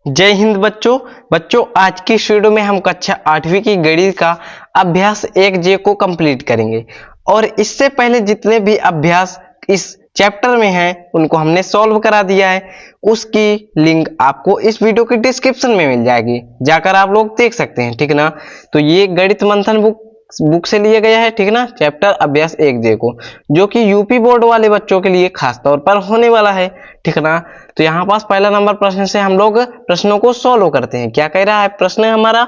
जय हिंद बच्चों आज की इस वीडियो में हम कक्षा 8वीं की गणित का अभ्यास 1 को कंप्लीट करेंगे। और इससे पहले जितने भी अभ्यास इस चैप्टर में हैं उनको हमने सॉल्व करा दिया है। उसकी लिंक आपको इस वीडियो के डिस्क्रिप्शन में मिल जाएगी, जाकर आप लोग देख सकते हैं, ठीक ना। तो ये गणित मंथन बुक से लिया गया है, ठीक ना, चैप्टर अभ्यास 1 को, जो कि यूपी बोर्ड वाले बच्चों के लिए खास तौर पर होने वाला है, ठीक ना। तो यहाँ पास पहला नंबर प्रश्न से हम लोग प्रश्नों को सॉल्व करते हैं। क्या कह रहा है प्रश्न हमारा?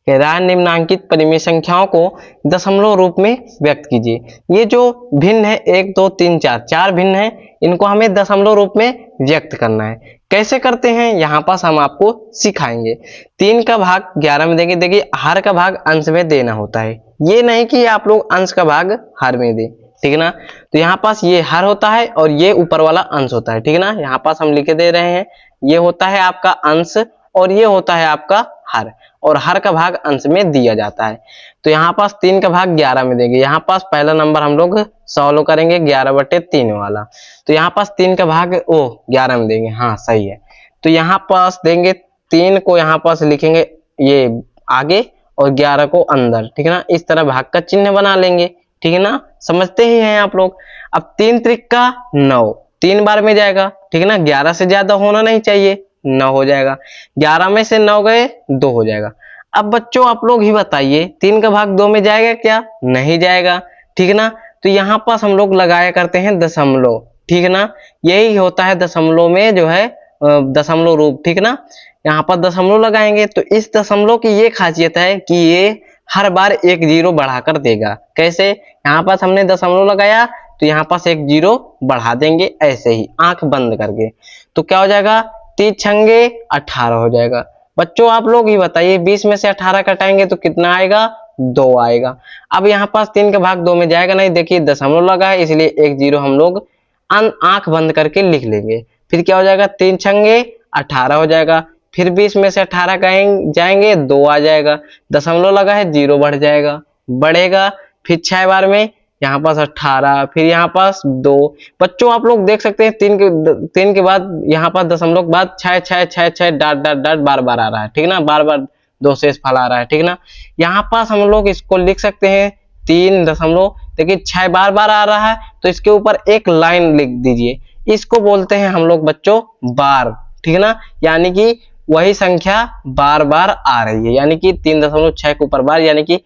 कह रहा है निम्नांकित परिमेय संख्याओं को दशमलव रूप में व्यक्त कीजिए। ये जो भिन्न है 1 2 3 4 चार भिन्न है, इनको हमें दशमलव रूप में व्यक्त करना है। कैसे करते हैं यहाँ पास हम आपको सिखाएंगे। 3 का भाग 11 में देंगे। देखिए हर का भाग अंश में देना होता है, ये नहीं कि आप लोग अंश का भाग हर में दें, ठीक ना। तो यहाँ पास ये हर होता है और ये ऊपर वाला अंश होता है, ठीक ना। यहाँ पास हम लिख दे रहे हैं, ये होता है आपका अंश और ये होता है आपका हर, और हर का भाग अंश में दिया जाता है। तो यहाँ पास 3 का भाग 11 में देंगे। यहाँ पास पहला नंबर हम लोग सॉल्व करेंगे 11/3 वाला। तो यहाँ पास 3 का भाग 11 में देंगे, हाँ सही है। तो यहाँ पास देंगे 3 को, यहाँ पास लिखेंगे ये आगे और 11 को अंदर, ठीक है ना। इस तरह भाग का चिन्ह बना लेंगे, ठीक है ना, समझते ही हैं आप लोग। अब 3 त्रिका 9 3 बार में जाएगा, ठीक है ना। 11 से ज्यादा होना नहीं चाहिए, 9 हो जाएगा। 11 में से 9 गए 2 हो जाएगा। अब बच्चों आप लोग ही बताइए 3 का भाग 2 में जाएगा क्या? नहीं जाएगा, ठीक है ना। तो यहाँ पास हम लोग लगाया करते हैं दशमलव, ठीक है ना। यही होता है दशमलव में जो है दशमलव रूप, ठीक है ना। यहाँ पर दशमलव लगाएंगे तो इस दशमलव की ये खासियत है कि ये हर बार एक जीरो बढ़ाकर देगा। कैसे? यहाँ पास हमने दशमलव लगाया तो यहाँ पास एक जीरो बढ़ा देंगे, ऐसे ही आंख बंद करके। तो क्या हो जाएगा? 3 छंगे 18 हो जाएगा। बच्चों आप लोग ही बताइए 20 में से 18 कटाएंगे तो कितना आएगा? 2 आएगा। अब यहाँ पास 3 का भाग 2 में जाएगा नहीं, देखिए दशमलव लगा है इसलिए एक जीरो हम लोग आंख बंद करके लिख लेंगे। फिर क्या हो जाएगा? 3 छंगे 18 हो जाएगा। फिर 20 में से 18 जाएंगे 2 आ जाएगा। दशमलव लगा है जीरो बढ़ जाएगा, बढ़ेगा। फिर 6 बार में यहाँ पास 18, फिर यहाँ पास 2। बच्चों आप लोग देख सकते हैं 3 के बाद यहाँ पास दशमलव के बाद 6 6 6 6 डाट डाट डाट बार बार आ रहा है, ठीक है ना। बार बार 2 शेष फल आ रहा है, ठीक है ना। यहाँ पास हम लोग इसको लिख सकते हैं 3 दशमलव, देखिए 6 बार बार आ रहा है तो इसके ऊपर एक लाइन लिख दीजिए। इसको बोलते हैं हम लोग बच्चों बार, ठीक है ना। यानी कि वही संख्या बार बार आ रही है, यानी कि 3.6 के ऊपर बार, यानी कि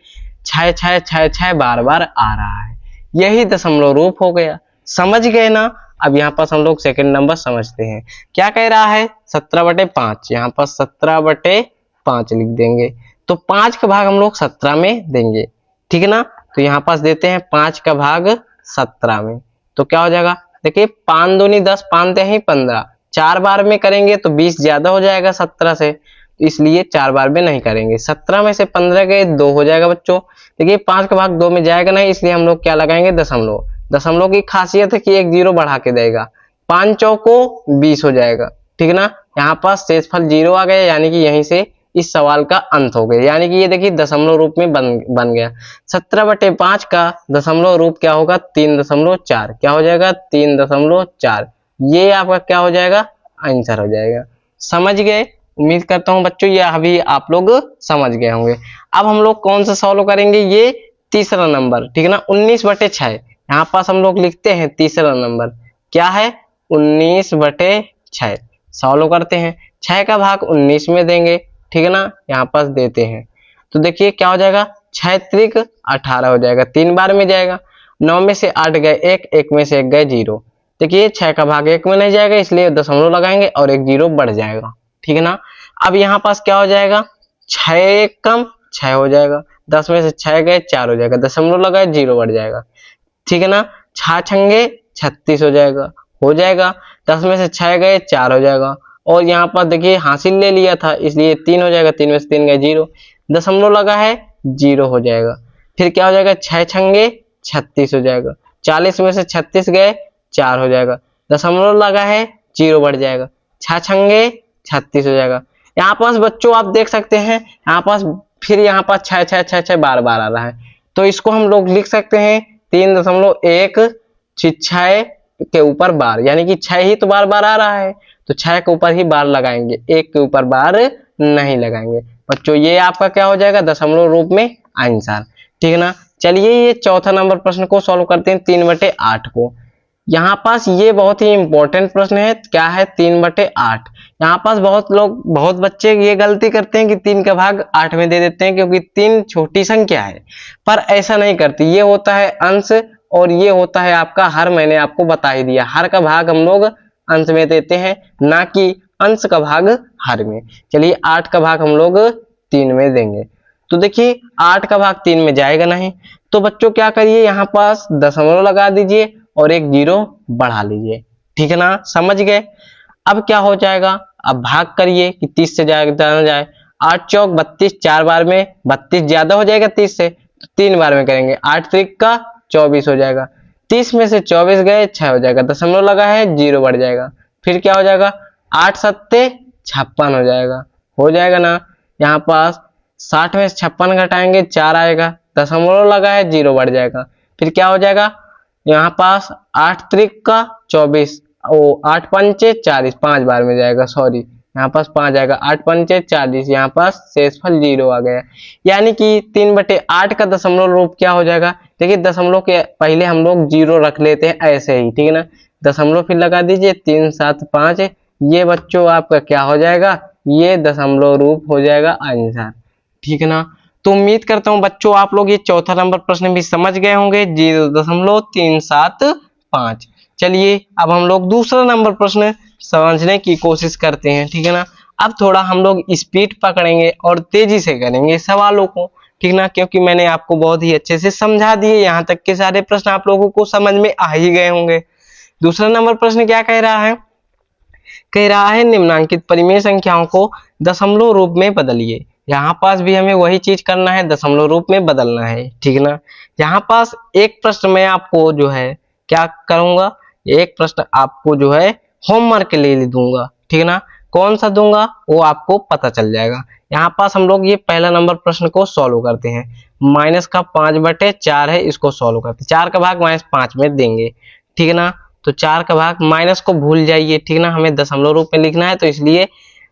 6 6 6 6 बार बार आ रहा है। यही दशमलव रूप हो गया, समझ गए ना। अब यहाँ पास हम लोग सेकंड नंबर समझते हैं। क्या कह रहा है? 17/5, यहाँ पर 17/5 लिख देंगे। तो 5 का भाग हम लोग 17 में देंगे, ठीक है ना। तो यहाँ पास देते हैं 5 का भाग 17 में, तो क्या हो जाएगा? देखिए 5 दूनी 10, 5 दही 15, 4 बार में करेंगे तो 20 ज्यादा हो जाएगा 17 से, तो इसलिए 4 बार में नहीं करेंगे। 17 में से 15 गए 2 हो जाएगा बच्चों। देखिए 5 का भाग 2 में जाएगा नहीं, इसलिए हम लोग क्या लगाएंगे? दशमलव। दशमलव की खासियत है कि एक जीरो बढ़ा के देगा। 5 चौको 20 हो जाएगा, ठीक है ना। यहाँ पास शेषफल 0 आ गया, यानी कि यहीं से इस सवाल का अंत हो गया। यानी कि ये देखिए दशमलव रूप में बन गया। 17/5 का दशमलव रूप क्या होगा? 3.4। क्या हो जाएगा? 3.4। ये आपका क्या हो जाएगा? आंसर हो जाएगा। समझ गए? उम्मीद करता हूं बच्चों ये अभी आप लोग समझ गए होंगे। अब हम लोग कौन सा सॉल्व करेंगे? ये तीसरा नंबर, ठीक है ना। 19/6 यहाँ पास हम लोग लिखते हैं तीसरा नंबर क्या है? 19/6 सॉल्व करते हैं। 6 का भाग 19 में देंगे, ठीक है ना। यहाँ पास देते हैं तो देखिए क्या हो जाएगा? 6 त्रिक 18 हो जाएगा, 3 बार में जाएगा। 9 में से 8 गए 1, 1 में से 1 गए 0। देखिए 6 का भाग 1 में नहीं जाएगा, इसलिए दशमलव लगाएंगे और एक जीरो बढ़ जाएगा, ठीक है ना। अब यहाँ पास क्या हो जाएगा? 6 कम 6 हो जाएगा। 10 में से 6 गए 4 हो जाएगा, दशमलव लगाए 0 बढ़ जाएगा, ठीक है ना। 6 छंगे 36 हो जाएगा। 10 में से 6 गए 4 हो जाएगा, और यहाँ पर देखिए हासिल ले लिया था इसलिए 3 हो जाएगा। 3 में से 3 गए 0, दशमलव लगा है 0 हो जाएगा। फिर क्या हो जाएगा? 6 छंगे 36 हो जाएगा। 40 में से 36 गए 4 हो जाएगा, दशमलव लगा है 0 बढ़ जाएगा। 6 छंगे 36 हो जाएगा। यहाँ पास बच्चों आप देख सकते हैं यहाँ पास फिर यहाँ पास 6 6 6 6 बार बार आ रहा है, तो इसको हम लोग लिख सकते हैं 3.1 6 के ऊपर बार, यानी कि 6 ही तो बार बार आ रहा है। तो 6 के ऊपर ही बार लगाएंगे, 1 के ऊपर बार नहीं लगाएंगे बच्चों। ये आपका क्या हो जाएगा, दशमलव रूप में आंसर, ठीक है ना। चलिए ये चौथा नंबर प्रश्न को सॉल्व करते हैं, 3/8 को। यहाँ पास ये बहुत ही इंपॉर्टेंट प्रश्न है, क्या है 3/8। यहाँ पास बहुत बच्चे ये गलती करते हैं कि 3 का भाग 8 में दे देते हैं, क्योंकि 3 छोटी संख्या है, पर ऐसा नहीं करती। ये होता है अंश और ये होता है आपका हर। मैंने आपको बता ही दिया, हर का भाग हम लोग अंश में देते हैं, ना कि अंश का भाग हर में। चलिए 8 का भाग हम लोग 3 में देंगे, तो देखिए 8 का भाग 3 में जाएगा नहीं, तो बच्चों क्या करिए, यहाँ पास दशमलव लगा दीजिए और एक 0 बढ़ा लीजिए, ठीक है ना, समझ गए। अब क्या हो जाएगा, अब भाग करिए कि 30 से जाना जाए, 8 चौक 32, 4 बार में 32 ज्यादा हो जाएगा 30 से, तो 3 बार में करेंगे, 8 त्रिक का 24 हो जाएगा, 30 में से 24 गए 6 हो जाएगा, दशमलव लगा है 0 बढ़ जाएगा, फिर क्या हो जाएगा 8 सत्ते 56 हो जाएगा ना। यहाँ पास 60 में से 56 घटाएंगे 4 आएगा, दशमलव लगा है 0 बढ़ जाएगा, फिर क्या हो जाएगा यहाँ पास 8 त्रिक का 24, 8 पंचे 40, 5 बार में जाएगा, सॉरी यहाँ पास 5 आएगा, 8 पंचे 40, यहाँ पास शेषफल 0 आ गया। यानी कि 3/8 का दशमलव रूप क्या हो जाएगा, देखिए दशमलव के पहले हम लोग 0 रख लेते हैं ऐसे ही, ठीक है ना, दशमलव फिर लगा दीजिए 3 7 5, ये बच्चों आपका क्या हो जाएगा, ये दशमलव रूप हो जाएगा आंसर, ठीक है ना। तो उम्मीद करता हूं बच्चों आप लोग ये चौथा नंबर प्रश्न भी समझ गए होंगे, 0.375। चलिए अब हम लोग दूसरा नंबर प्रश्न समझने की कोशिश करते हैं, ठीक है ना। अब थोड़ा हम लोग स्पीड पकड़ेंगे और तेजी से करेंगे सवालों को, ठीक ना, क्योंकि मैंने आपको बहुत ही अच्छे से समझा दिए, यहाँ तक के सारे प्रश्न आप लोगों को समझ में आ ही गए होंगे। दूसरा नंबर प्रश्न क्या कह रहा है, कह रहा है निम्नांकित परिमेय संख्याओं को दशमलव रूप में बदलिए। यहाँ पास भी हमें वही चीज करना है, दशमलव रूप में बदलना है, ठीक है ना। यहाँ पास एक प्रश्न मैं आपको जो है क्या करूंगा, एक प्रश्न आपको जो है होमवर्क के लिए दूंगा, ठीक है ना। कौन सा दूंगा वो आपको पता चल जाएगा। यहाँ पास हम लोग ये पहला नंबर प्रश्न को सॉल्व करते हैं, -5/4 है, इसको सॉल्व करते हैं, 4 का भाग -5 में देंगे, ठीक है ना। तो 4 का भाग, माइनस को भूल जाइए, ठीक ना, हमें दशमलव रूप में लिखना है, तो इसलिए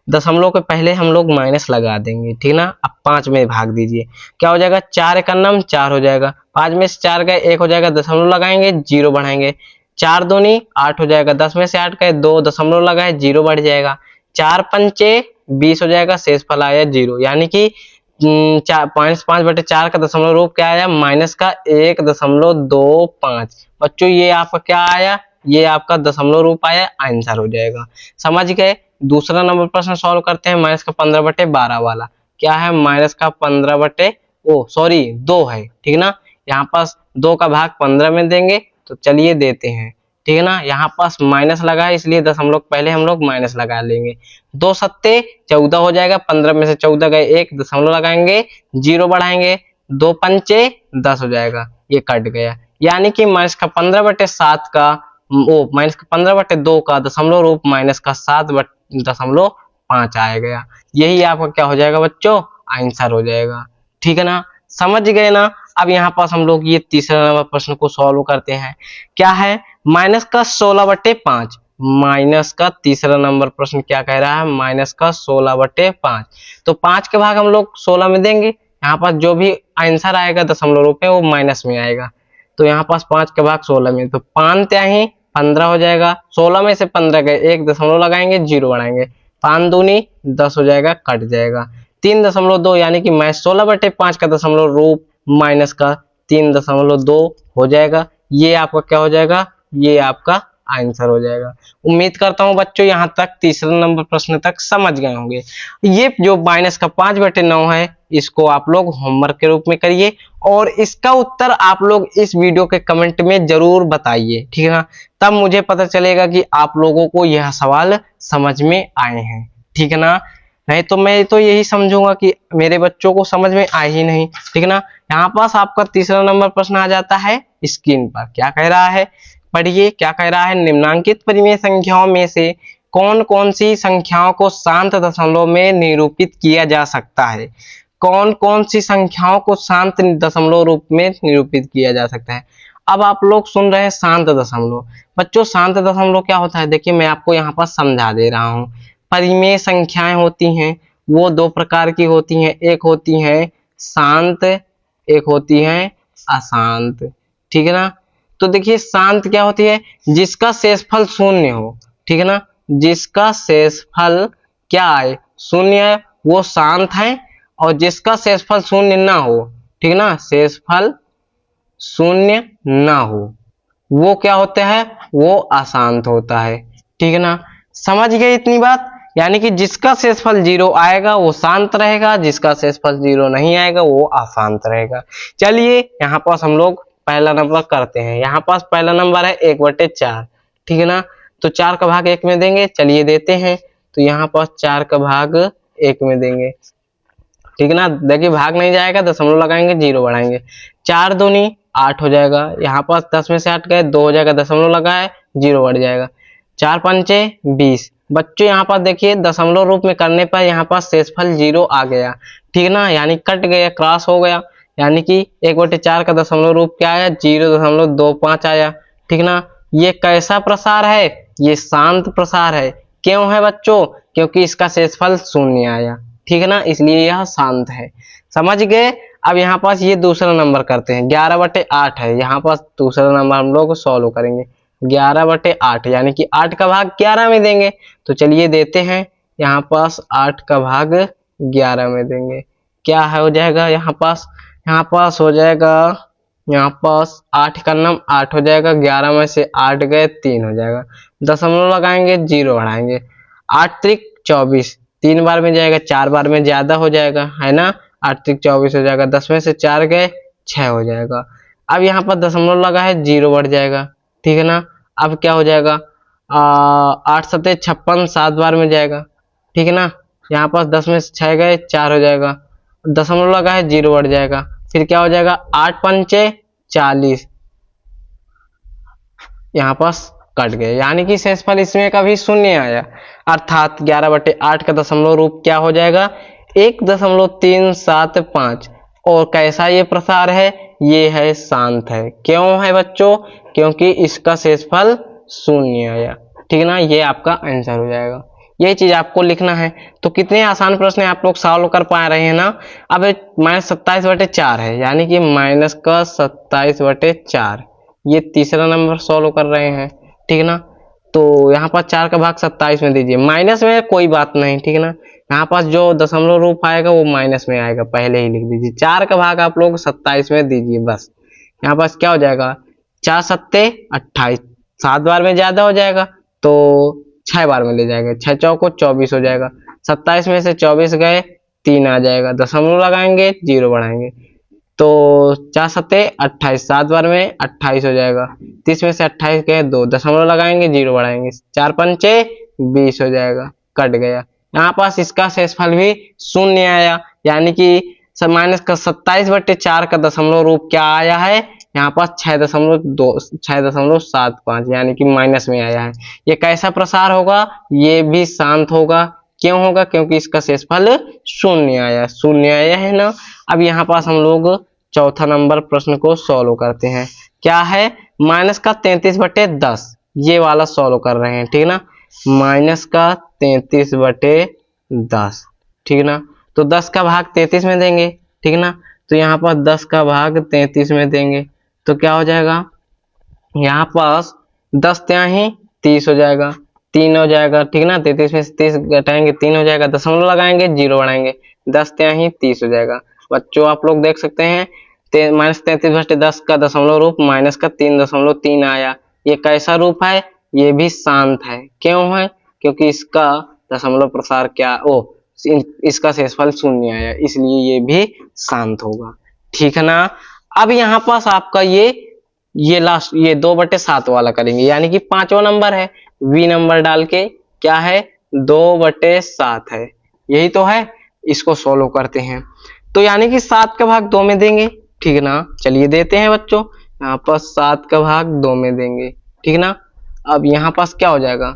दशमलव के पहले हम लोग माइनस लगा देंगे, ठीक ना। अब 5 में भाग दीजिए, क्या हो जाएगा, 4 एकम 4 हो जाएगा, 5 में से 4 गए 1 हो जाएगा, दशमलव लगाएंगे 0 बढ़ाएंगे, 4 दूनी 8 हो जाएगा, 10 में से 8 गए 2, दशमलव लगाए 0 बढ़ जाएगा, 4 पंचे 20 हो जाएगा, शेषफल आया 0। यानी कि 5/4 का दशमलव रूप क्या आया, माइनस का 1.25। बच्चों ये आपका क्या आया, ये आपका दशमलव रूप आया, आंसर हो जाएगा, समझ गए। दूसरा नंबर प्रश्न सॉल्व करते हैं, -15/12 वाला, क्या है, -2 है, ठीक ना। यहाँ पास 2 का भाग 15 में देंगे, तो चलिए देते हैं, ठीक है ना। यहाँ पास माइनस लगा है, इसलिए दशमलव पहले हम लोग माइनस लगा लेंगे, 2 सत्ते 14 हो जाएगा, 15 में से 14 गए 1, दशमलव लगाएंगे 0 बढ़ाएंगे, 2 पंचे 10 हो जाएगा, ये कट गया। यानी कि -15/7 का -15/2 का दशमलव रूप -7.5 आया गया। यही आपका क्या हो जाएगा बच्चों, आंसर हो जाएगा, ठीक है ना, समझ गए ना। अब यहाँ पास हम लोग ये तीसरा नंबर प्रश्न को सॉल्व करते हैं, क्या है, -16/5। माइनस का तीसरा नंबर प्रश्न क्या कह रहा है, -16/5। तो 5 के भाग हम लोग 16 में देंगे, यहाँ पास जो भी आंसर आएगा दशमलव रूप में वो माइनस में आएगा, तो यहाँ पास 5 के भाग 16 में, तो 5 त्याही 15 हो जाएगा, 16 में से 15 गए 1, दशमलव लगाएंगे 0 बढ़ाएंगे, 5 दूनी 10 हो जाएगा, कट जाएगा, 3.2, यानी कि -16/5 का दशमलव रूप माइनस का 3.2 हो जाएगा। ये आपका क्या हो जाएगा, ये आपका आंसर हो जाएगा। उम्मीद करता हूं बच्चों यहाँ तक तीसरा नंबर प्रश्न तक समझ गए होंगे। ये जो -5/9 है, इसको आप लोग होमवर्क के रूप में करिए और इसका उत्तर आप लोग इस वीडियो के कमेंट में जरूर बताइए, ठीक है ना, तब मुझे पता चलेगा कि आप लोगों को यह सवाल समझ में आए हैं, ठीक है ना। नहीं तो मैं तो यही समझूंगा कि मेरे बच्चों को समझ में आए ही नहीं, ठीक है ना। यहाँ पास आपका तीसरा नंबर प्रश्न आ जाता है स्क्रीन पर, क्या कह रहा है, पढ़िए क्या कह रहा है, निम्नांकित परिमेय संख्याओं में से कौन कौन सी संख्याओं को शांत दशमलव में निरूपित किया जा सकता है, कौन कौन सी संख्याओं को शांत दशमलव रूप में निरूपित किया जा सकता है। अब आप लोग सुन रहे हैं शांत दशमलव। बच्चों शांत दशमलव क्या होता है, देखिए मैं आपको यहाँ पर समझा दे रहा हूँ। परिमेय संख्याएं होती हैं वो दो प्रकार की होती हैं, एक होती है शांत, एक होती है अशांत, ठीक है ना। तो देखिए शांत क्या होती है, जिसका शेषफल शून्य हो, ठीक है ना, जिसका शेषफल क्या है, शून्य है, वो शांत है। और जिसका शेषफल शून्य ना हो, ठीक है ना, शेषफल शून्य ना हो, वो क्या होता है, वो अशांत होता है, ठीक है ना। समझ गए इतनी बात, यानी कि जिसका शेषफल 0 आएगा वो शांत रहेगा, जिसका शेषफल 0 नहीं आएगा वो अशांत रहेगा। चलिए यहाँ पास हम लोग पहला नंबर करते हैं। यहाँ पास पहला नंबर है 1/4, ठीक है ना। तो 4 का भाग 1 में देंगे, चलिए देते हैं। तो यहाँ पास 4 का भाग 1 में देंगे, ठीक है ना। देखिए भाग नहीं जाएगा, दशमलव लगाएंगे, 0 बढ़ाएंगे, 4 दूनी 8 हो जाएगा। यहाँ पास 10 में से 8 गए, 2 हो जाएगा, दशमलव लगाए, 0 बढ़ जाएगा, 4 पंचे 20। बच्चों यहाँ पर देखिए दशमलव रूप में करने पर यहाँ पास शेषफल 0 आ गया, ठीक है ना, यानी कट गया, क्रॉस हो गया, यानी कि 1/4 का दशमलव रूप क्या आया, 0.25 आया, ठीक ना। ये कैसा प्रसार है, ये शांत प्रसार है। क्यों है बच्चों, क्योंकि इसका शेषफल शून्य आया, ठीक है ना, इसलिए यह शांत है। समझ गए। अब यहाँ पास ये दूसरा नंबर करते हैं, 11/8 है। यहाँ पास दूसरा नंबर हम लोग सॉल्व करेंगे, 11/8 यानी कि 8 का भाग 11 में देंगे। तो चलिए देते हैं, यहाँ पास 8 का भाग 11 में देंगे, क्या है हो जाएगा, यहाँ पास हो जाएगा, यहाँ पास 8 का नाम 8 हो जाएगा, 11 में से 8 गए, 3 हो जाएगा, दशमलव लगाएंगे, 0 बढ़ाएंगे, 8 त्रिक 24, 3 बार में जाएगा, 4 बार में ज्यादा हो जाएगा, है ना, 8 त्रिक 24 हो जाएगा, 10 में से 4 गए, 6 हो जाएगा। अब यहाँ पर दशमलव लगा है, 0 बढ़ जाएगा, ठीक है ना। अब क्या हो जाएगा, 8 सत्ते 56, 7 बार में जाएगा, ठीक है ना। यहाँ पास 10 में से 6 गए, 4 हो जाएगा, दशमलव लगा है, 0 बढ़ जाएगा, फिर क्या हो जाएगा, 8 पंचे 40, यहाँ पास कट गए, यानी कि शेषफल इसमें कभी शून्य आया, अर्थात 11/8 का दशमलव रूप क्या हो जाएगा, 1.375। और कैसा ये प्रसार है, ये है शांत है। क्यों है बच्चों, क्योंकि इसका शेषफल शून्य आया, ठीक है ना, ये आपका आंसर हो जाएगा। ये चीज आपको लिखना है। तो कितने आसान प्रश्न आप लोग सॉल्व कर पा रहे हैं ना। अब -27/4 है, यानी कि -27/4, ये तीसरा नंबर सॉल्व कर रहे हैं, ठीक है ना। तो यहाँ पर 4 का भाग 27 में दीजिए, माइनस में कोई बात नहीं, ठीक है ना, यहाँ पास जो दशमलव रूप आएगा वो माइनस में आएगा, पहले ही लिख दीजिए। 4 का भाग आप लोग 27 में दीजिए बस। यहाँ पास क्या हो जाएगा, 4 सत्ते 28, 7 बार में ज्यादा हो जाएगा तो 6 बार में ले जाएगा, 6 चौको 24 हो जाएगा, 27 में से 24 गए, 3 आ जाएगा, दशमलव लगाएंगे, 0 बढ़ाएंगे, तो 4 सत्ते 28, 7 बार में 28 हो जाएगा, 30 में से 28 गए, 2 दशमलव लगाएंगे, 0 बढ़ाएंगे, 4 पंचे 20 हो जाएगा, कट गया। यहाँ पास इसका शेषफल भी शून्य आया, यानी कि -27/4 का दशमलव रूप क्या आया है, यहाँ पास 6.75 यानी कि माइनस में आया है। ये कैसा प्रसार होगा, ये भी शांत होगा। क्यों होगा, क्योंकि इसका शेषफल शून्य आया है ना। अब यहाँ पास हम लोग चौथा नंबर प्रश्न को सॉल्व करते हैं। क्या है, माइनस का 33/10, ये वाला सॉल्व कर रहे हैं, ठीक है ना, माइनस का 33/10, ठीक है ना। तो 10 का भाग 33 में देंगे, ठीक है ना। तो यहाँ पर 10 का भाग 33 में देंगे तो क्या हो जाएगा, यहाँ पास 10 त्याही 30 हो जाएगा, 3 हो जाएगा, ठीक है ना, 33 में से 30 घटाएंगे, 3 हो जाएगा, दशमलव लगाएंगे, 0 बढ़ाएंगे, 10 त्याही 30 हो जाएगा। बच्चों आप लोग देख सकते हैं -33/10 का दशमलव रूप माइनस का 3.3 आया। ये कैसा रूप है, ये भी शांत है। क्यों है, क्योंकि इसका दशमलव प्रसार क्या इसका शेषफल शून्य आया, इसलिए ये भी शांत होगा, ठीक है ना। अब यहाँ पास आपका ये लास्ट ये 2/7 वाला करेंगे, यानी कि 5वां नंबर है, v नंबर डाल के क्या है, 2/7 है, यही तो है। इसको सोल्व करते हैं, तो यानी कि 7 का भाग 2 में देंगे, ठीक है ना। चलिए देते हैं बच्चों, यहाँ पर 7 का भाग 2 में देंगे, ठीक है ना। अब यहाँ पास क्या हो जाएगा,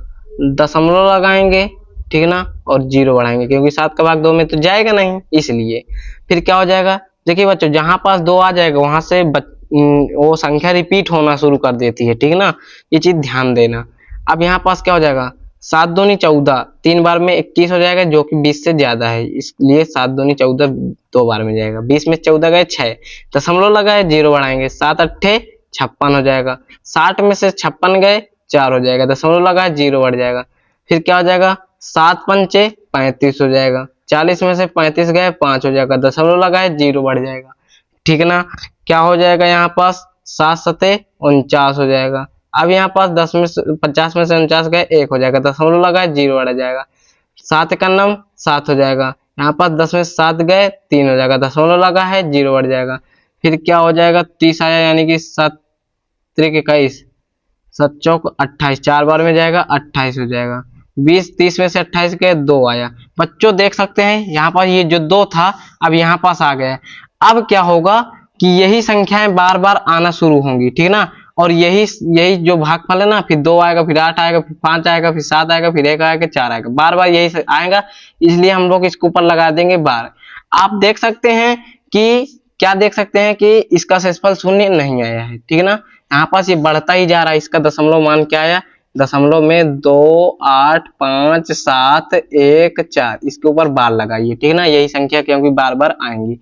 दशमलव लगाएंगे, ठीक है ना, और 0 बढ़ाएंगे, क्योंकि 7 का भाग 2 में तो जाएगा नहीं, इसलिए। फिर क्या हो जाएगा, देखिए बच्चों, जहां पास 2 आ जाएगा वहां से वो संख्या रिपीट होना शुरू कर देती है, ठीक है ना, ये चीज ध्यान देना। अब यहाँ पास क्या हो जाएगा, 7 दूनी 14, 3 बार में 21 हो जाएगा जो कि 20 से ज्यादा है, इसलिए 7 दूनी 14 2 बार में जाएगा। 20 में 14 गए 6, दशमलव लगाए 0 बढ़ाएंगे, 7 अट्ठे 56 हो जाएगा। 60 में से 56 गए 4 हो जाएगा, दशमलव लगाए 0 बढ़ जाएगा। फिर क्या हो जाएगा, 7 पंचे 35 हो जाएगा। 40 में से 35 गए 5 हो जाएगा, दशमलव लगाए 0 बढ़ जाएगा, ठीक है ना। क्या हो जाएगा यहाँ पास, 7 सते 49 हो जाएगा। अब यहाँ पास 50 में से 49 गए 1 हो जाएगा, दशमलव लगाए 0 बढ़ जाएगा। 7 का नम 7 हो जाएगा। यहाँ पास 10 में से 7 गए 3 हो जाएगा, दशमलव लगा है 0 बढ़ जाएगा। फिर क्या हो जाएगा, 30 आया, यानी कि 7 त्रिक 21, 7 चौक 28, 4 बार में जाएगा 28 हो जाएगा। 20 30 में से 28 गए 2 आया। बच्चों देख सकते हैं यहाँ पास ये जो 2 था अब यहाँ पास आ गया। अब क्या होगा कि यही संख्याएं बार बार आना शुरू होंगी, ठीक है ना, और यही जो भागफल है ना, फिर 2 आएगा, फिर 8 आएगा, फिर 5 आएगा, फिर 7 आएगा, फिर 1 आएगा, 4 आएगा, बार बार यही आएगा, इसलिए हम लोग इसके ऊपर लगा देंगे बार। आप देख सकते हैं कि क्या देख सकते हैं कि इसका शेषफल 0 नहीं आया है, ठीक है ना, यहाँ पास ये बढ़ता ही जा रहा है। इसका दशमलव मान क्या आया, दशमलव में 2 8 5 7 1 4, इसके ऊपर बार लगाइए, ठीक है ना, यही संख्या क्योंकि बार बार आएंगी।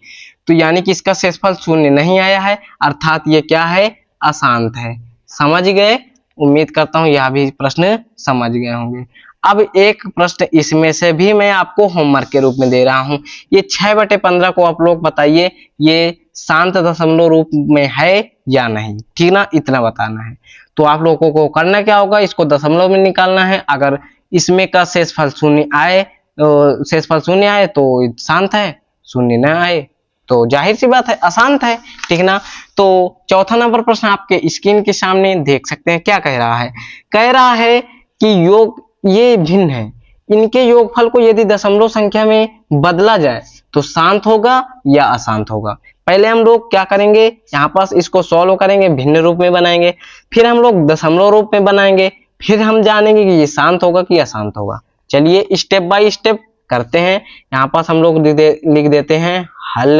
तो यानी कि इसका शेषफल 0 नहीं आया है, अर्थात ये क्या है, अशांत है। समझ गए, उम्मीद करता हूं यह भी प्रश्न समझ गए होंगे। अब एक प्रश्न इसमें से भी मैं आपको होमवर्क के रूप में दे रहा हूं, ये 6/15 को आप लोग बताइए ये शांत दशमलव रूप में है या नहीं, ठीक ना, इतना बताना है। तो आप लोगों को करना क्या होगा, इसको दशमलव में निकालना है। अगर इसमें का शेषफल 0 आए, शेषफल 0 आए तो शांत है, 0 न आए तो जाहिर सी बात है अशांत है, ठीक ना। तो चौथा नंबर प्रश्न आपके स्क्रीन के सामने देख सकते हैं, क्या कह रहा है, कह रहा है कि योग ये भिन्न है, इनके योगफल को यदि दशमलव संख्या में बदला जाए तो शांत होगा या अशांत होगा। पहले हम लोग क्या करेंगे, यहाँ पास इसको सॉल्व करेंगे, भिन्न रूप में बनाएंगे, फिर हम लोग दशमलव रूप में बनाएंगे, फिर हम जानेंगे कि ये शांत होगा कि अशांत होगा। चलिए स्टेप बाय स्टेप करते हैं। यहाँ पास हम लोग लिख देते हैं हल,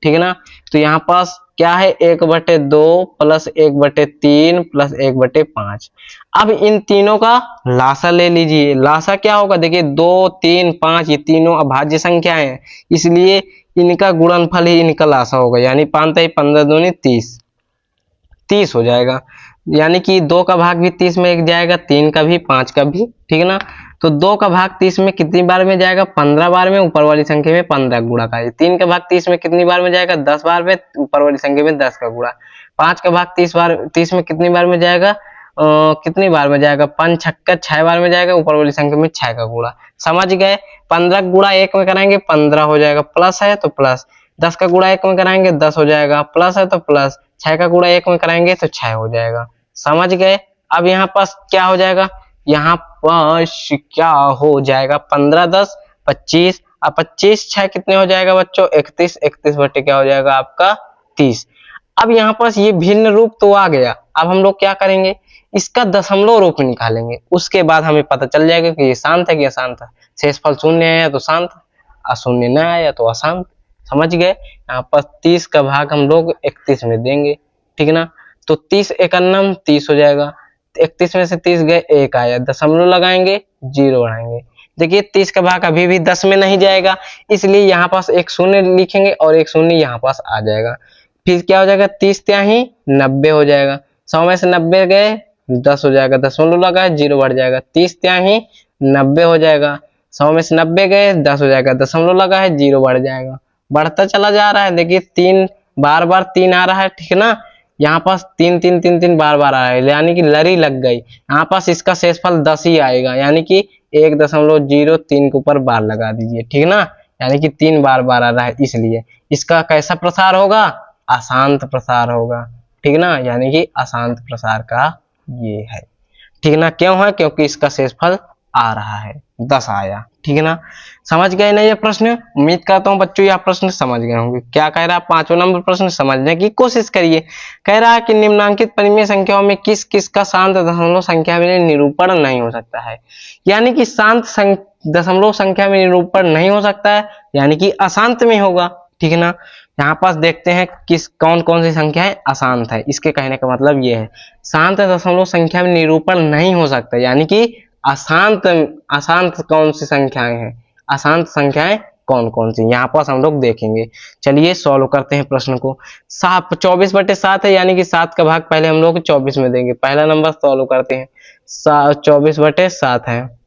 ठीक है ना। तो यहाँ पास क्या है, 1/2 प्लस 1/3 प्लस 1/5। अब इन तीनों का लासा ले लीजिए। लासा क्या होगा, देखिए 2 3 5 ये तीनों अभाज्य संख्याएं हैं, इसलिए इनका गुणनफल ही इनका लासा होगा, यानी 5 15 दूनी 30 हो जाएगा। यानी कि 2 का भाग भी 30 में जाएगा, 3 का भी, 5 का भी, ठीक है ना। तो 2 का भाग 30 में कितनी बार में जाएगा, 15 बार में, ऊपर वाली संख्या में 15 गुणा का। 3 का भाग 30 में कितनी बार में जाएगा, 10 बार में, ऊपर वाली संख्या में 10 का गुणा। 5 का भाग 30 में कितनी बार में जाएगा, कितनी बार में जाएगा, 5 छक्का 6 बार में जाएगा, ऊपर वाली संख्या में 6 का गुणा। समझ गए, 15 गुणा 1 में कराएंगे 15 हो जाएगा, प्लस है तो प्लस, 10 का गुणा 1 में कराएंगे 10 हो जाएगा, प्लस है तो प्लस, 6 का गुणा 1 में कराएंगे तो 6 हो जाएगा। समझ गए। अब यहाँ पास क्या हो जाएगा, यहाँ पास क्या हो जाएगा, 15 10 25, अब 25 6 कितने हो जाएगा बच्चों, 31, 31 बटे क्या हो जाएगा आपका 30। अब यहाँ पास ये भिन्न रूप तो आ गया, अब हम लोग क्या करेंगे, इसका दशमलव रूप निकालेंगे, उसके बाद हमें पता चल जाएगा कि ये शांत है कि अशांत है। शेषफल 0 आया तो शांत, अशून्य न आया तो अशांत। समझ गए। यहाँ पर 30 का भाग हम लोग 31 में देंगे, ठीक है ना। तो 30 एकन्नम 30 हो जाएगा, 31 में से 30 गए 1 आया, दशमलव लगाएंगे 0 बढ़ाएंगे। देखिए 30 का भाग अभी भी 10 में नहीं जाएगा, इसलिए यहाँ पास एक शून्य लिखेंगे और एक शून्य यहाँ पास आ जाएगा। फिर क्या हो जाएगा, 30 त्याही 90 हो जाएगा, 100 में से 90 गए 10 हो जाएगा, दशमलव लगाए 0 बढ़ जाएगा। 30 त्याही 90 हो जाएगा, 100 में से 90 गए 10 हो जाएगा, दशमलव लगा है 0 बढ़ जाएगा। बढ़ता चला जा रहा है, देखिए 3 बार बार 3 आ रहा है, ठीक है ना। यहाँ पास 3 3 3 3 बार बार आ रहा है, यानी कि लड़ी लग गई। यहाँ पास इसका शेषफल 10 ही आएगा, यानी कि 1.03 के ऊपर बार लगा दीजिए, ठीक है ना। यानी कि 3 बार बार आ रहा है, इसलिए इसका कैसा प्रसार होगा, अशांत प्रसार होगा, ठीक है ना। यानी कि अशांत प्रसार का ये है, ठीक है ना। क्यों है, क्योंकि इसका शेषफल आ रहा है, 10 आया, ठीक है ना। समझ गए ना ये प्रश्न। उम्मीद करता हूँ बच्चों यह प्रश्न समझ गए होंगे। क्या कह रहा है, 5वां नंबर प्रश्न समझने की कोशिश करिए। कह रहा है कि निम्नांकित परिमेय संख्याओं में किस किस का शांत दशमलव संख्या में निरूपण नहीं हो सकता है। यानी कि शांत दशमलव संख्या में निरूपण नहीं हो सकता है, यानी कि अशांत में होगा, ठीक है ना। यहाँ पास देखते हैं किस कौन कौन सी संख्या है अशांत है। इसके कहने का मतलब ये है शांत दशमलव संख्या में निरूपण नहीं हो सकता, यानी कि अशांत अशांत कौन सी संख्याएं हैं, अशांत संख्याएं कौन कौन सी, यहाँ पास हम लोग देखेंगे। चलिए सॉल्व करते हैं प्रश्न को। 24/7 है, यानी कि 7 का भाग पहले हम लोग 24 में देंगे। पहला नंबर सॉल्व करते हैं। 24/7 है,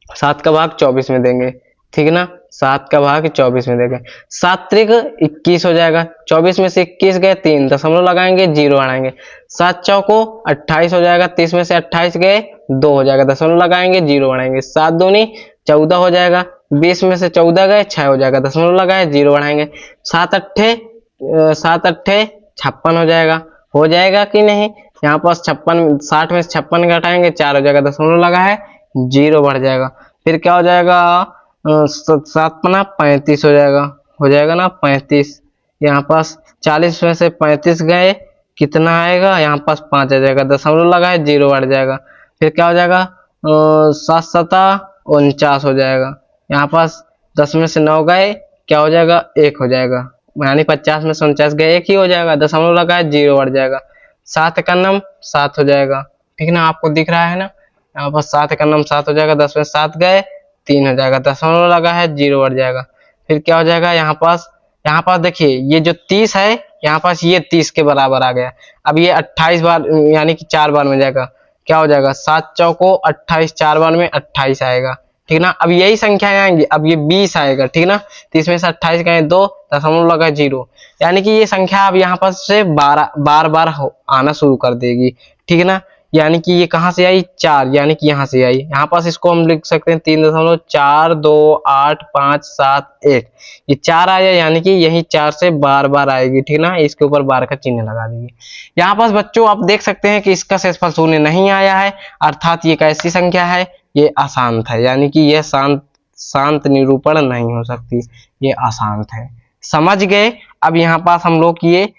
7 का भाग 24 में देंगे, ठीक है ना। 7 का भाग 24 में देंगे, 7 त्रिक 21 हो जाएगा। 24 में से 21 गए 3 दशमलव लगाएंगे, 0 बढ़ाएंगे। 7 चौको 28 हो जाएगा, 30 में से 28 गए 2 हो जाएगा, दशमलव लगाएंगे, 0 बढ़ाएंगे। 7 दूनी 14 हो जाएगा, 20 में से 14 गए 6 हो जाएगा, दशमलव लगाए 0 बढ़ाएंगे। 7 अट्ठे 56 हो जाएगा कि नहीं। यहाँ पास 56 60 में से 56 घटाएंगे 4 हो जाएगा, दशमलव लगा है 0 बढ़ जाएगा। फिर क्या हो जाएगा 7 पना 35 हो जाएगा ना 35। यहाँ पास 40 में से 35 गए कितना आएगा, यहाँ पास 5 आ जाएगा, दशमलव लगा है 0 बढ़ जाएगा। फिर क्या हो जाएगा 7 सता 49 हो जाएगा। यहाँ पास 10 में से 9 गए क्या हो जाएगा 1 हो जाएगा, यानी 50 में से 49 गए 1 ही हो जाएगा, दशमलव लगा है 0 बढ़ जाएगा। 7 का नम 7 हो जाएगा, ठीक ना, आपको दिख रहा है ना। यहाँ पर 7 का नम 7 हो जाएगा, 10 में 7 गए 3 हो जाएगा, दशमलव लगा है 0 बढ़ जाएगा। फिर क्या हो जाएगा यहाँ पास देखिए ये जो 30 है यहाँ पास ये 30 के बराबर आ गया। अब ये 28 बार यानी कि 4 बार में जाएगा, क्या हो जाएगा 7 चौको 28, 4 बार में 28 आएगा, ठीक ना। अब यही संख्याएं आएंगी, अब ये 20 आएगा, ठीक ना। 30 में से 28 गए 2 दशमलव लगा 0, यानी कि ये संख्या अब यहाँ पर से बार बार आना शुरू कर देगी, ठीक है ना। यानी कि ये कहाँ से आई 4, यानी कि यहाँ से आई। यहाँ पास इसको हम लिख सकते हैं 3.42857 ये 4 आया, यानी कि यही 4 से बार बार आएगी, ठीक ना। इसके ऊपर बार का चिन्ह लगा दीजिए। यहाँ पास बच्चों आप देख सकते हैं कि इसका शेषफल शून्य नहीं आया है, अर्थात ये कैसी संख्या है, ये अशांत है, यानी कि यह शांत निरूपण नहीं हो सकती, ये अशांत है। समझ गए। अब यहाँ पास हम लोग ये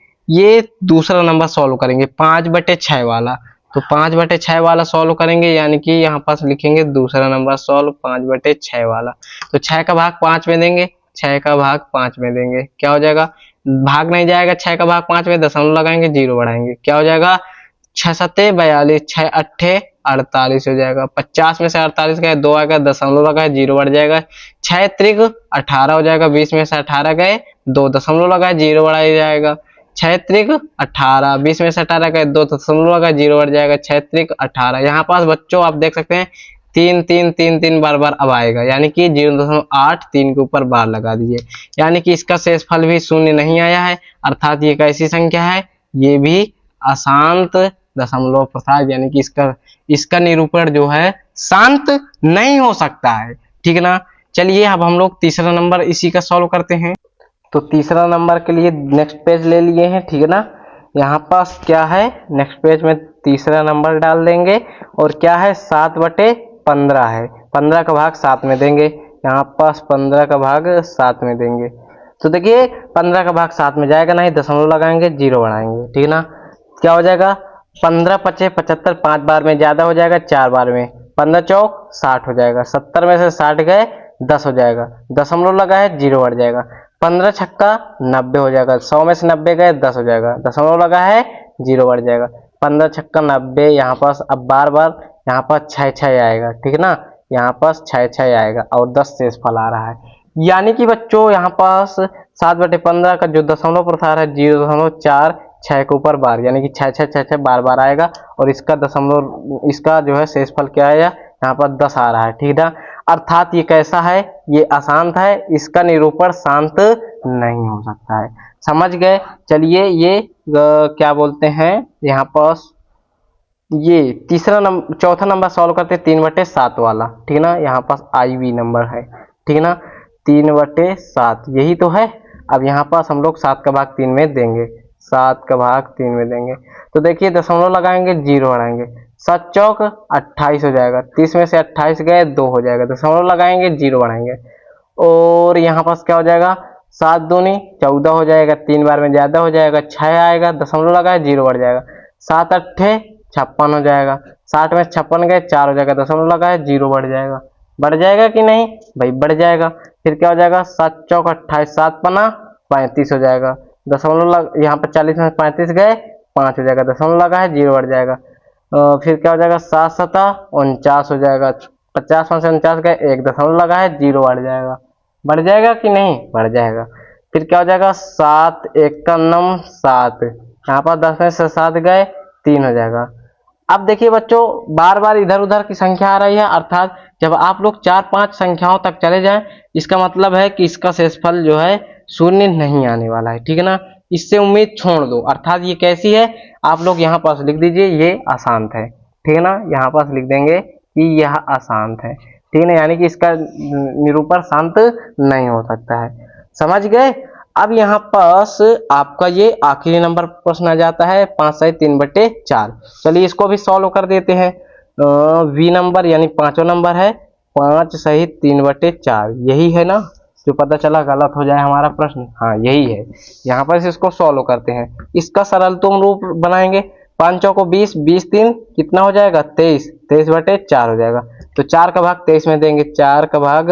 दूसरा नंबर सॉल्व करेंगे 5/6 वाला। तो 5/6 वाला सॉल्व करेंगे, यानी कि यहाँ पास लिखेंगे दूसरा नंबर सॉल्व 5/6 वाला। तो 6 का भाग 5 में देंगे, 6 का भाग 5 में देंगे, क्या हो जाएगा भाग नहीं जाएगा, 6 का भाग 5 में दशमलव लगाएंगे 0 बढ़ाएंगे, क्या हो जाएगा 6 सत्ते 42, 6 अट्ठे 48 हो जाएगा। 50 में से 48 गए 2 आएगा, दशमलव लगाए 0 बढ़ जाएगा। 6 त्रिक 18 हो जाएगा, 20 में से 18 गए 2 दशमलव लगाए 0 बढ़ाया जाएगा। 6 त्रिक 18, 20 में से 18 गए 2 दशमलव लगाए 0 बढ़ जाएगा। 6 त्रिक 18। यहाँ पास बच्चों आप देख सकते हैं 3 बार अब आएगा, यानी कि 0.8 3 के ऊपर बार लगा दीजिए, यानी कि इसका शेषफल भी शून्य नहीं आया है, अर्थात ये कैसी संख्या है, ये भी अशांत दशमलव प्रसार, यानी कि इसका निरूपण जो है शांत नहीं हो सकता है, ठीक है ना। चलिए अब हम लोग तीसरा नंबर इसी का सॉल्व करते हैं। तो तीसरा नंबर के लिए नेक्स्ट पेज ले लिए हैं, ठीक है ना। यहाँ पास क्या है नेक्स्ट पेज में तीसरा नंबर डाल देंगे, और क्या है 7/15 है, 15 का भाग 7 में देंगे। यहाँ पास 15 का भाग 7 में देंगे, तो देखिए 15 का भाग 7 में जाएगा नहीं, दशमलव लगाएंगे 0 बढ़ाएंगे, ठीक है ना। क्या हो जाएगा 15 पचे 75, 5 बार में ज्यादा हो जाएगा 4 बार में, 15 चौक 60 हो जाएगा। 70 में से 60 गए 10 हो जाएगा, दशमलव लगा है 0 बढ़ जाएगा। 15 छक्का 90 हो जाएगा, 100 में से 90 गए 10 हो जाएगा, दशमलव लगा है 0 बढ़ जाएगा। 15 छक्का 90। यहाँ पास अब बार यहाँ पास 6 आएगा, ठीक है ना। यहाँ पास 6 आएगा और 10 शेषफल आ रहा है, यानी कि बच्चों यहाँ पास 7/15 का जो दशमलव प्रसार है 0.46 के ऊपर बार, यानी कि 6 बार आएगा, और इसका जो है शेषफल क्या आया यहाँ पर 10 आ रहा है, ठीक है। अर्थात ये कैसा है, ये अशांत है, इसका निरूपण शांत नहीं हो सकता है। समझ गए। चलिए ये क्या बोलते हैं यहाँ पास ये चौथा नंबर सॉल्व करते हैं 3/7 वाला, ठीक है ना। यहाँ पास IV नंबर है, ठीक है ना, 3/7 यही तो है। अब यहाँ पास हम लोग 7 का भाग 3 में देंगे, 7 का भाग 3 में देंगे, तो देखिए दशमलव लगाएंगे 0 बढ़ाएंगे। 7 चौक 28 हो जाएगा, 30 में से 28 गए 2 हो जाएगा, दशमलव लगाएंगे 0 बढ़ाएंगे। और यहाँ पास क्या हो जाएगा 7 दूनी 14 हो जाएगा, 3 बार में ज्यादा हो जाएगा, 6 आएगा, दशमलव लगाए 0 बढ़ जाएगा। 7 अट्ठे 56 हो जाएगा, 60 में 56 गए 4 हो जाएगा, दशमलव लगाए 0 बढ़ जाएगा कि नहीं भाई, बढ़ जाएगा। फिर क्या हो जाएगा 7 चौक 28, 7 पना 35 हो जाएगा, यहाँ पर 40 में 35 गए 5 हो जाएगा, दशमलव लगा है 0 बढ़ जाएगा। फिर क्या हो जाएगा 7 सता 49 हो जाएगा, 50 में से 49 गए 1 दशमलव लगा है 0 बढ़ जाएगा। बढ़ जाएगा कि नहीं? बढ़ जाएगा। फिर क्या हो जाएगा 7 1 का 9 7, यहाँ पर 10 में से 7 गए 3 हो जाएगा। अब देखिए बच्चों बार बार इधर उधर की संख्या आ रही है, अर्थात जब आप लोग 4-5 संख्याओं तक चले जाएं इसका मतलब है कि इसका शेषफल जो है शून्य नहीं आने वाला है, ठीक है ना। इससे उम्मीद छोड़ दो, अर्थात ये कैसी है आप लोग यहाँ पास लिख दीजिए, ये अशांत है, ठीक है ना। यहाँ पास लिख देंगे कि यह अशांत है, ठीक है ना, यानी कि इसका निरूपण शांत नहीं हो सकता है, समझ गए। अब यहाँ पास आपका ये आखिरी नंबर प्रश्न आ जाता है 5 सही 3/4। चलिए इसको भी सॉल्व कर देते हैं। वी नंबर यानी 5वां नंबर है 5 सही 3/4, यही है ना, जो पता चला गलत हो जाए हमारा प्रश्न, हाँ यही है। यहाँ पर इसको सॉल्व करते हैं, इसका सरलतम रूप बनाएंगे। 5 चौको 20, 20 3 कितना हो जाएगा 23, 23/4 हो जाएगा। तो 4 का भाग 23 में देंगे, 4 का भाग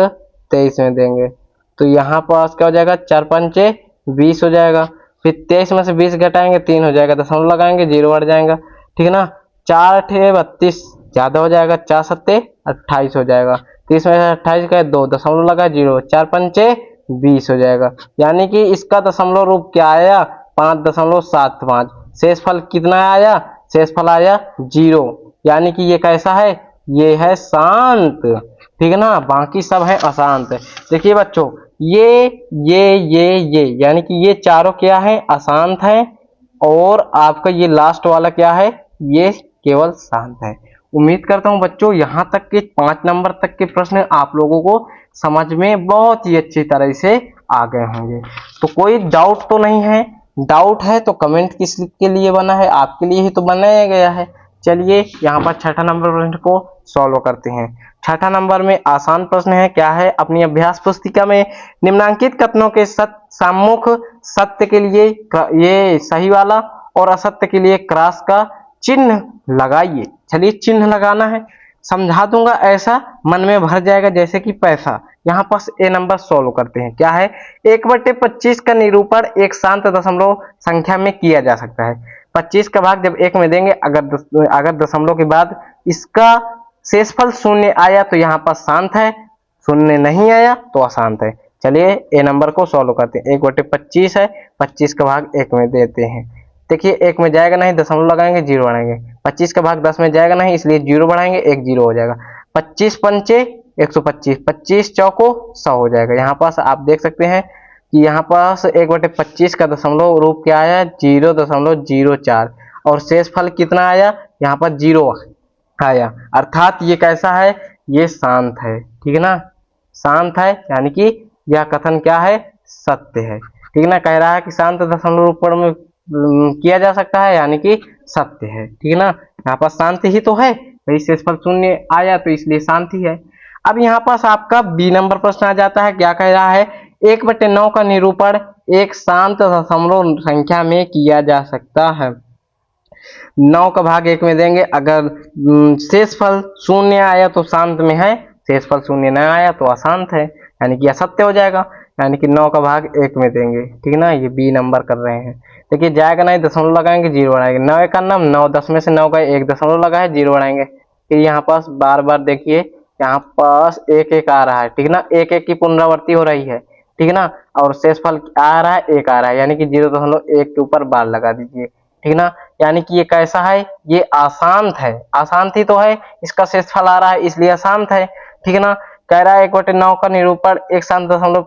23 में देंगे, तो यहाँ पास क्या हो जाएगा 4 पंचे 20 हो जाएगा। फिर 23 में से 20 घटाएंगे 3 हो जाएगा, दशमलव लगाएंगे 0 बढ़ जाएगा, ठीक है ना। 4 8 32 ज्यादा हो जाएगा, 4 7 28 हो जाएगा, 30 में से 28 का 2 दशमलव लगा 0, 4 पंचे 20 हो जाएगा। यानी कि इसका दशमलव रूप क्या आया 5.75। शेषफल कितना आया, शेषफल आया 0, यानी कि ये कैसा है, ये है शांत, ठीक है ना, बाकी सब है अशांत। देखिए बच्चों ये यानी कि ये चारों क्या है अशांत है, और आपका ये लास्ट वाला क्या है ये केवल शांत है। उम्मीद करता हूं बच्चों यहाँ तक के 5 नंबर तक के प्रश्न आप लोगों को समझ में बहुत ही अच्छी तरह से आ गए होंगे। तो कोई डाउट तो नहीं है? डाउट है तो कमेंट किसके लिए बना है, आपके लिए ही तो बनाया गया है। चलिए यहाँ पर 6ठा नंबर प्रश्न को सॉल्व करते हैं। 6ठा नंबर में आसान प्रश्न है, क्या है, अपनी अभ्यास पुस्तिका में निम्नांकित कथनों के सम्मुख सत्य के लिए ये सही वाला और असत्य के लिए क्रॉस का चिन्ह लगाइए। चलिए चिन्ह लगाना है, समझा दूंगा, ऐसा मन में भर जाएगा जैसे कि पैसा। यहाँ पास ए नंबर सॉल्व करते हैं, क्या है 1/25 का निरूपण एक शांत दशमलव संख्या में किया जा सकता है। 25 का भाग जब 1 में देंगे, अगर दशमलव के बाद इसका शेषफल 0 आया तो यहाँ पर शांत है, 0 नहीं आया तो अशांत है। चलिए ए नंबर को सॉल्व करते हैं। 1/25 है, 25 का भाग 1 में देते हैं। देखिए 1 में जाएगा नहीं, दशमलव लगाएंगे 0 बढ़ाएंगे। 25 का भाग 10 में जाएगा नहीं, इसलिए 0 बढ़ाएंगे, 1 0 हो जाएगा। 25 पंचे 125, 25 चौको 100 हो जाएगा। यहाँ पास आप देख सकते हैं कि यहाँ पास 1/25 का दशमलव रूप क्या आया 0.04, और शेषफल कितना आया यहाँ पर 0 आया, अर्थात ये कैसा है, ये शांत है, ठीक है ना, शांत है, यानी कि यह कथन क्या है, सत्य है, ठीक है ना। कह रहा है कि शांत दशमलव रूप में किया जा सकता है, यानी कि सत्य है, ठीक है ना। यहाँ पर शांति ही तो है, वही शेषफल 0 आया तो इसलिए शांति है। अब यहाँ पास आपका बी नंबर प्रश्न आ जाता है, क्या कह रहा है 1/9 का निरूपण एक शांत दशमलव संख्या में किया जा सकता है। 9 का भाग 1 में देंगे, अगर शेषफल 0 आया तो शांत में है, शेषफल 0 नहीं आया तो अशांत है, यानी कि असत्य हो जाएगा, यानी कि 9 का भाग 1 में देंगे, ठीक है ना। ये बी नंबर कर रहे हैं। देखिए जाएगा नहीं, दशमलव लगाएंगे 0 बढ़ाएंगे, 9 का नाम 9, 10 में से 9 का 1 दशमलव लगाए 0 बढ़ाएंगे। फिर यहाँ पास बार बार देखिए यहाँ पास 1 1 आ रहा है, ठीक है ना, 1 1 की पुनरावृत्ति हो रही है, ठीक है ना, और शेषफल आ रहा है 1 आ रहा है, यानी कि 0.1 के ऊपर बार लगा दीजिए, ठीक है ना। यानी कि ये कैसा है, ये अशांत है, अशांत ही तो है, इसका शेषफल आ रहा है इसलिए अशांत है, ठीक है ना। कह रहा है 1/9 का निरूपण एक शांत दशमलव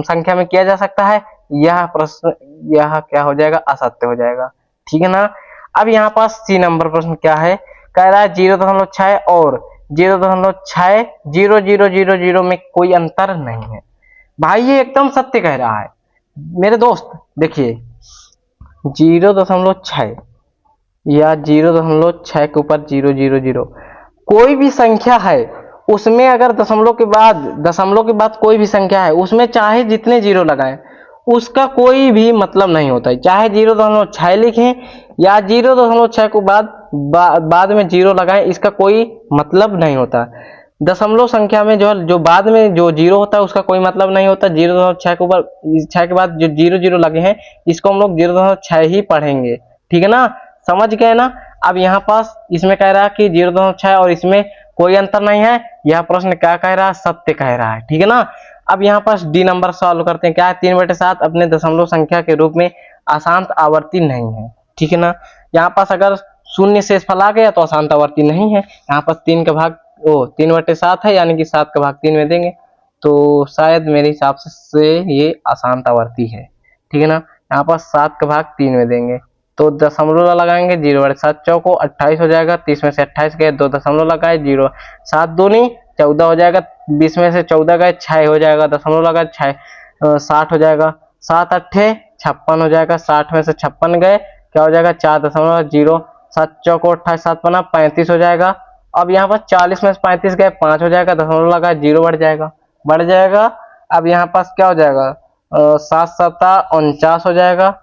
संख्या में किया जा सकता है, यह प्रश्न यह क्या हो जाएगा, असत्य हो जाएगा, ठीक है ना। अब यहाँ पास सी नंबर प्रश्न क्या है, कह रहा है 0.6 और 0.60000 में कोई अंतर नहीं है। भाई ये एकदम सत्य कह रहा है मेरे दोस्त। देखिए 0.6 या 0.6 के ऊपर 000 कोई भी संख्या है, उसमें अगर दशमलव के बाद कोई भी संख्या है, उसमें चाहे जितने 0 लगाएं उसका कोई भी मतलब नहीं होता है। चाहे 0.6 लिखें या 0.6 को बाद में 0 लगाएं, इसका कोई मतलब नहीं होता। दशमलव संख्या में जो बाद में जो जीरो होता है उसका कोई मतलब नहीं होता। 0.6 के ऊपर 6 के बाद जो जीरो जीरो लगे हैं इसको हम लोग 0.6 ही पढ़ेंगे, ठीक है ना, समझ गए ना। अब यहाँ पास इसमें कह रहा है कि 0.6 और इसमें कोई अंतर नहीं है। यह प्रश्न क्या कह रहा है, सत्य कह रहा है, ठीक है ना। अब यहाँ पास डी नंबर सॉल्व करते हैं। क्या है, 3/7 अपने दशमलव संख्या के रूप में अशांत आवर्ती नहीं है, ठीक है ना। यहाँ पास अगर शून्य शेषफल आ गया तो अशांत आवर्ती नहीं है। यहाँ पास 3/7 है, यानी कि 7 का भाग 3 में देंगे तो शायद मेरे हिसाब से ये अशांत आवर्ती है, ठीक है ना। यहाँ पास 7 का भाग 3 में देंगे तो दशमलव लगाएंगे, 0/7 चौको 28 हो जाएगा। 30 में से 28 गए, 2 दशमलव लगाए, 0 7 दूनी 14 हो जाएगा। 20 में से 14 गए, 6 हो जाएगा, दशमलव लगाए 6 60 हो जाएगा। 7 अट्ठे 56 हो जाएगा। 60 में से 56 गए, क्या हो जाएगा, 4.0 7 चौको 28 7 पना 35 हो जाएगा। अब यहाँ पर 40 में से 35 गए, 5 हो जाएगा, दशमलव लगाए 0 बढ़ जाएगा। अब यहाँ पास क्या हो जाएगा, 7 सत्ता 49 हो जाएगा।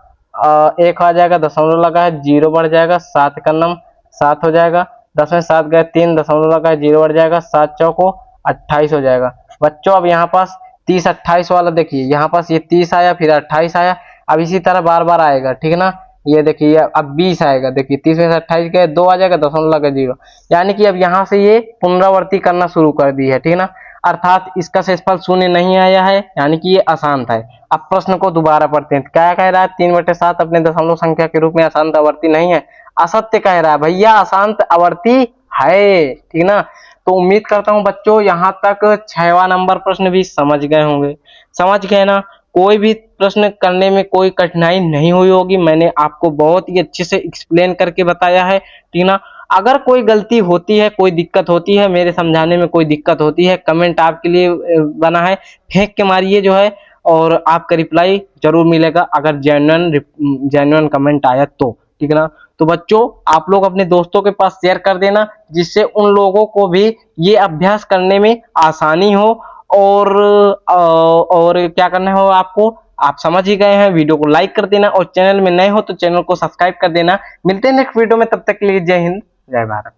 1 आ जाएगा, दशमलव लगा है 0 बढ़ जाएगा। 7 का नम 7 हो जाएगा। 10 में 7 गए, 3 दशमलव लगा है 0 बढ़ जाएगा। 7 चौको 28 हो जाएगा। बच्चों अब यहाँ पास 30 28 वाला देखिए, यहाँ पास ये 30 आया, फिर 28 आया, अब इसी तरह बार बार आएगा, ठीक है ना। ये देखिए अब 20 आएगा, देखिए 30 में से 28 गए, 2 आ जाएगा, दशमलव लगा 0, यानी कि अब यहाँ से ये पुनरावृत्ति करना शुरू कर दी है, ठीक है ना। अर्थात इसका शेषफल शून्य नहीं आया है, यानी कि ये अशांत है। अब प्रश्न को दोबारा पढ़ते हैं। क्या कह रहा है, 3/7 अपने दशमलव संख्या के रूप में अशांत आवर्ती नहीं है। असत्य कह रहा है भैया, अशांत आवर्ती है, ठीक ना। तो उम्मीद करता हूं बच्चों यहाँ तक 6वां नंबर प्रश्न भी समझ गए होंगे। समझ गए ना, कोई भी प्रश्न करने में कोई कठिनाई नहीं हुई होगी। मैंने आपको बहुत ही अच्छे से एक्सप्लेन करके बताया है, ठीक ना। अगर कोई गलती होती है, कोई दिक्कत होती है, मेरे समझाने में कोई दिक्कत होती है, कमेंट आपके लिए बना है, फेंक के मारिए जो है, और आपका रिप्लाई जरूर मिलेगा अगर जेन्युइन कमेंट आया तो, ठीक है ना। तो बच्चों आप लोग अपने दोस्तों के पास शेयर कर देना, जिससे उन लोगों को भी ये अभ्यास करने में आसानी हो। और क्या करना हो आपको, आप समझ ही गए हैं। वीडियो को लाइक कर देना और चैनल में नए हो तो चैनल को सब्सक्राइब कर देना। मिलते हैं नेक्स्ट वीडियो में, तब तक के लिए जय हिंद जय भारत।